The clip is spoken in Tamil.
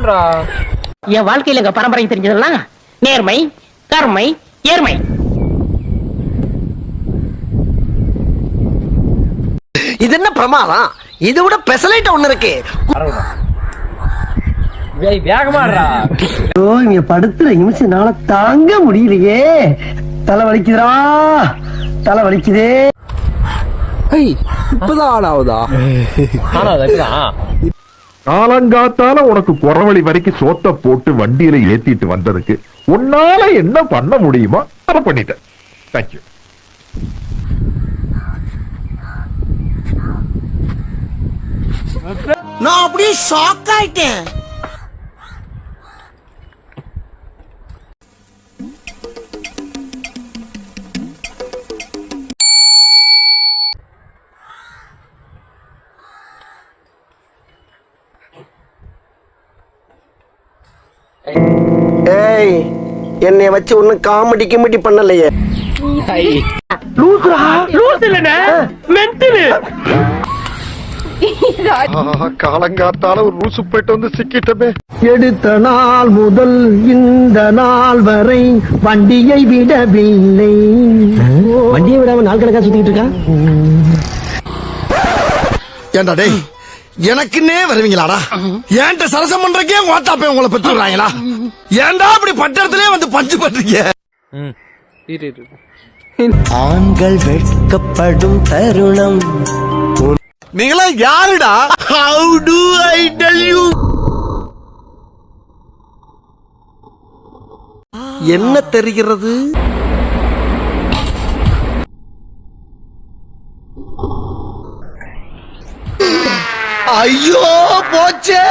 சொல்றா. என் வாழ்க்கையில எங்க பரம்பரை தெரிஞ்சதெல்லாம் நேர்மை, கருமை, ஏர்மை. இது என்ன பிரமாதம்? இதை விட பெசலைட் ஒண்ணு இருக்கு. வேகமாடுறா. இங்க படுத்துற நிமிஷம்னால தாங்க முடியலையே. தலை வலிக்குதுடா, தலை வலிக்குதே. இப்பதான் ஆளாவுதா? காலங்காத்தால உனக்கு குறவழி வரைக்கும் சோத்த போட்டு வண்டியில ஏத்திட்டு வந்ததுக்கு உன்னால என்ன பண்ண முடியுமோ அதை பண்ணிட்டேன். தேங்க்யூ. நான் அப்படியே ஷாக் ஆயிட்டேன். ஏய், என்னைய வச்சு ஒன்னும் காமெடி கிமெடி பண்ணலையே. காலங்காத்தால ஒரு லூசு போயிட்டு வந்து சிக்கிட்டமே. எடுத்த நாள் முதல் இந்த நாள் வரை வண்டியை விடவில்லை. வண்டியை விடாம நாள் கணக்கா சுத்திட்டு இருக்கா. ஏண்டா டேய், எனக்குன்னே வருவீங்களாடா? ஏன்ட்ட சரசம் பண்றக்கே ஓட்டாப்பே உங்களை பெற்றுறாங்களா? ஏன்டா அப்படி பட்டத்திலே வந்து பஞ்சு பண்றீங்க? ஆண்கள் வெட்கப்படும் தருணம். நீங்களா யாருடா? How do I tell you? என்ன தெரிகிறது? ஐயோ போச்சே.